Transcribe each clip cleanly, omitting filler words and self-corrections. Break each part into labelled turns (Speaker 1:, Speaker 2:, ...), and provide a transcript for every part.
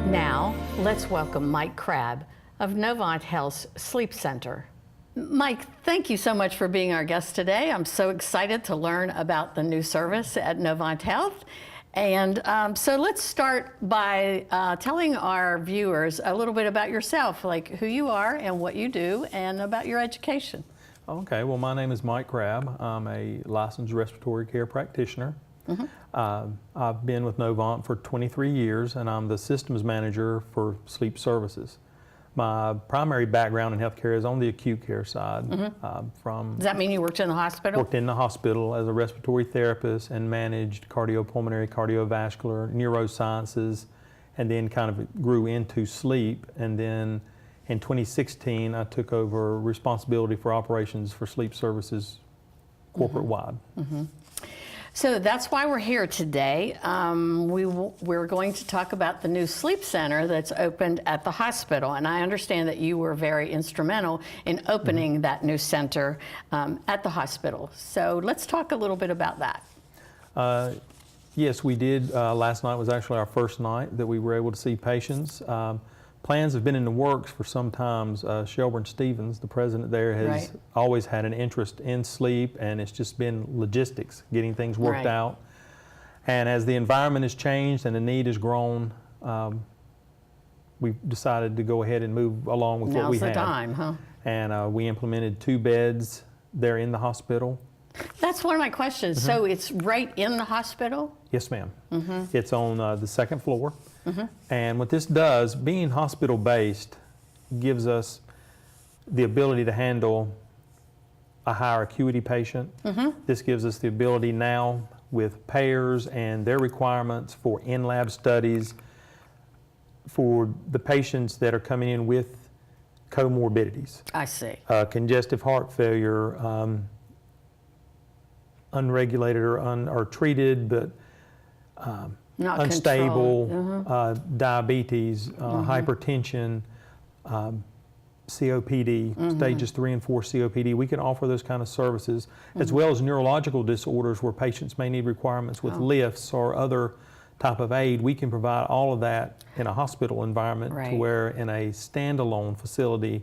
Speaker 1: Now, let's welcome Mike Crabb of Novant Health Sleep Center. Mike, thank you so much for being our guest today. I'm so excited to learn about the new service at Novant Health. And so let's start by telling our viewers a little bit about yourself, like who you are and what you do, and about your education.
Speaker 2: Okay, well, my name is Mike Crabb. I'm a licensed respiratory care practitioner. I've been with Novant for 23 years, and I'm the systems manager for sleep services. My primary background in healthcare is on the acute care side.
Speaker 1: Does that mean you worked in the hospital?
Speaker 2: Worked in the hospital as a respiratory therapist and managed cardiopulmonary, cardiovascular, neurosciences, and then kind of grew into sleep. And then in 2016, I took over responsibility for operations for sleep services corporate-wide.
Speaker 1: So that's why we're here today. We're going to talk about the new sleep center that's opened at the hospital. And I understand that you were very instrumental in opening that new center at the hospital. So let's talk a little bit about that.
Speaker 2: Yes, we did. Last night was actually our first night that we were able to see patients. Plans have been in the works for some time. Shelburne Stevens, the president there, has always had an interest in sleep, and it's just been logistics, getting things worked out. And as the environment has changed and the need has grown, we've decided to go ahead and move along with what we had.
Speaker 1: Now's the time, huh?
Speaker 2: And we implemented 2 beds there in the hospital.
Speaker 1: That's one of my questions. So it's right in the hospital?
Speaker 2: Yes, ma'am. It's on the 2nd floor. And what this does, being hospital-based, gives us the ability to handle a higher acuity patient. This gives us the ability now with payers and their requirements for in-lab studies for the patients that are coming in with comorbidities.
Speaker 1: I see.
Speaker 2: Congestive heart failure, unregulated or treated, but
Speaker 1: Not
Speaker 2: unstable, diabetes, hypertension, COPD, stages 3 and 4 COPD. We can offer those kind of services, as well as neurological disorders where patients may need requirements with lifts or other type of aid. We can provide all of that in a hospital environment to where in a standalone facility,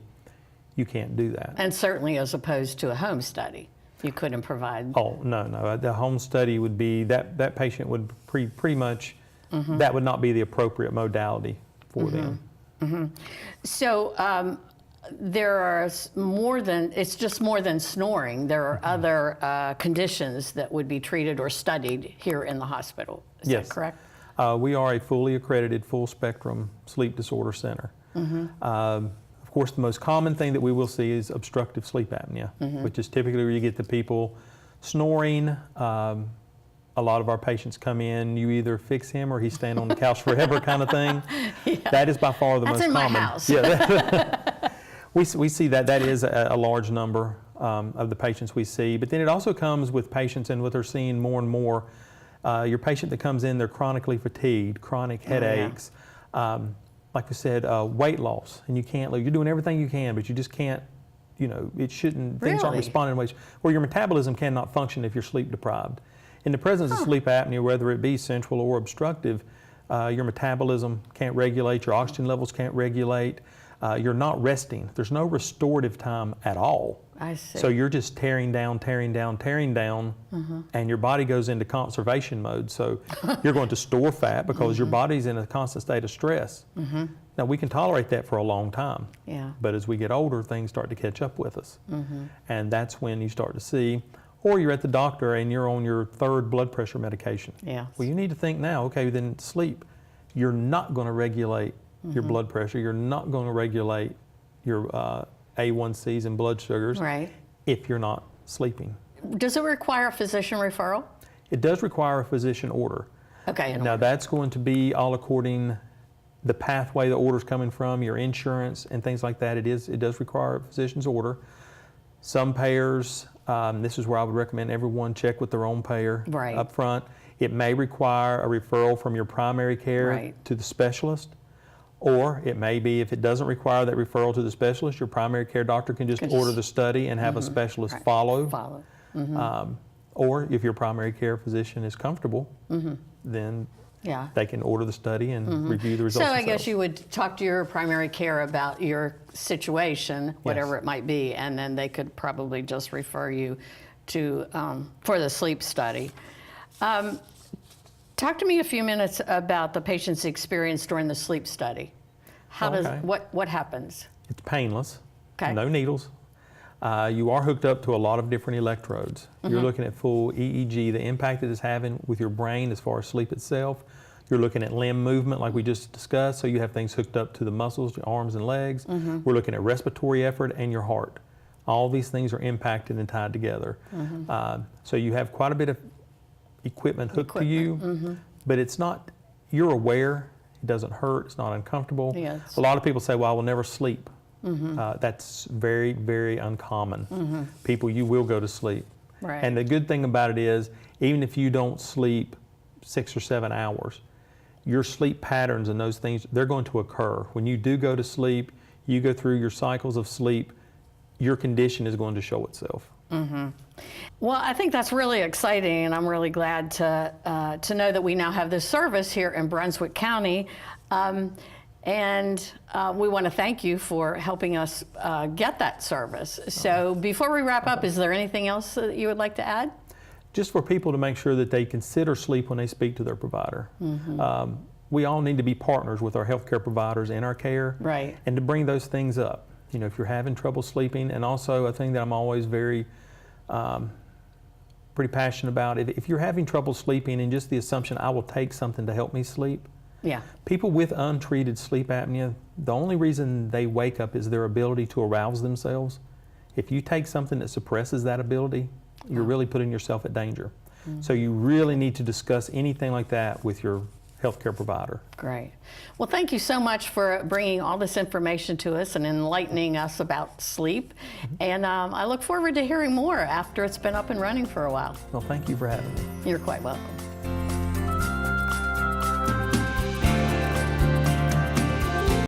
Speaker 2: you can't do that.
Speaker 1: And certainly as opposed to a home study. You couldn't provide.
Speaker 2: Oh, no. The home study would be, that patient would pretty much, that would not be the appropriate modality for them.
Speaker 1: So there are more than, it's just more than snoring. There are other conditions that would be treated or studied here in the hospital. Is that correct?
Speaker 2: We are a fully accredited, full spectrum sleep disorder center. Of course, the most common thing that we will see is obstructive sleep apnea, which is typically where you get the people snoring. A lot of our patients come in, you either fix him or he's staying on the couch forever kind of thing. That is by far the most common.
Speaker 1: That's in my house.
Speaker 2: We see that is a large number of the patients we see, but then it also comes with patients, and what they're seeing more and more, your patient that comes in, they're chronically fatigued, chronic headaches, like I said, weight loss, and you can't lose. You're doing everything you can, but you just can't, it shouldn't, things aren't responding in ways where your metabolism cannot function if you're sleep deprived. In the presence of sleep apnea, whether it be central or obstructive, your metabolism can't regulate, your oxygen levels can't regulate, you're not resting. There's no restorative time at all.
Speaker 1: I see.
Speaker 2: So you're just tearing down, and your body goes into conservation mode. So you're going to store fat because your body's in a constant state of stress. Now, we can tolerate that for a long time. But as we get older, things start to catch up with us. And that's when you start to see, or you're at the doctor and you're on your 3rd blood pressure medication. Well, you need to think now, okay, then sleep. You're not going to regulate your blood pressure. You're not going to regulate your A1Cs and blood sugars if you're not sleeping.
Speaker 1: Does it require a physician referral?
Speaker 2: It does require a physician order.
Speaker 1: Okay.
Speaker 2: Now that's going to be all according the pathway the order's coming from, your insurance and things like that. It does require a physician's order. Some payers, this is where I would recommend everyone check with their own payer up front. It may require a referral from your primary care to the specialist. Or it may be, if it doesn't require that referral to the specialist, your primary care doctor can just order the study and have a specialist follow. Or if your primary care physician is comfortable, then
Speaker 1: Yeah.
Speaker 2: they can order the study and review the results
Speaker 1: So I
Speaker 2: themselves.
Speaker 1: guess you would talk to your primary care about your situation, whatever it might be, and then they could probably just refer you to for the sleep study. Talk to me a few minutes about the patient's experience during the sleep study. How does what happens?
Speaker 2: It's painless,
Speaker 1: Okay.
Speaker 2: no needles. You are hooked up to a lot of different electrodes. You're looking at full EEG, the impact that it's having with your brain as far as sleep itself. You're looking at limb movement like we just discussed, so you have things hooked up to the muscles, your arms and legs. We're looking at respiratory effort and your heart. All these things are impacted and tied together. So you have quite a bit of equipment hooked to you, but it's not, you're aware, it doesn't hurt, it's not uncomfortable.
Speaker 1: Yes.
Speaker 2: A lot of people say, well, I will never sleep. That's very, very uncommon. People, you will go to sleep.
Speaker 1: Right.
Speaker 2: And the good thing about it is, even if you don't sleep 6 or 7 hours, your sleep patterns and those things, they're going to occur. When you do go to sleep, you go through your cycles of sleep, your condition is going to show itself.
Speaker 1: Well, I think that's really exciting, and I'm really glad to know that we now have this service here in Brunswick County. And we want to thank you for helping us get that service. So before we wrap up, is there anything else that you would like to add?
Speaker 2: Just for people to make sure that they consider sleep when they speak to their provider. We all need to be partners with our healthcare providers in our care,
Speaker 1: Right.
Speaker 2: and to bring those things up. You know, if you're having trouble sleeping, and also a thing that I'm always very pretty passionate about, if you're having trouble sleeping and just the assumption I will take something to help me sleep,
Speaker 1: Yeah.
Speaker 2: people with untreated sleep apnea, the only reason they wake up is their ability to arouse themselves. If you take something that suppresses that ability, you're really putting yourself at danger. So you really need to discuss anything like that with your healthcare provider.
Speaker 1: Great. Well, thank you so much for bringing all this information to us and enlightening us about sleep. And I look forward to hearing more after it's been up and running for a while.
Speaker 2: Well, thank you for having me.
Speaker 1: You're quite welcome.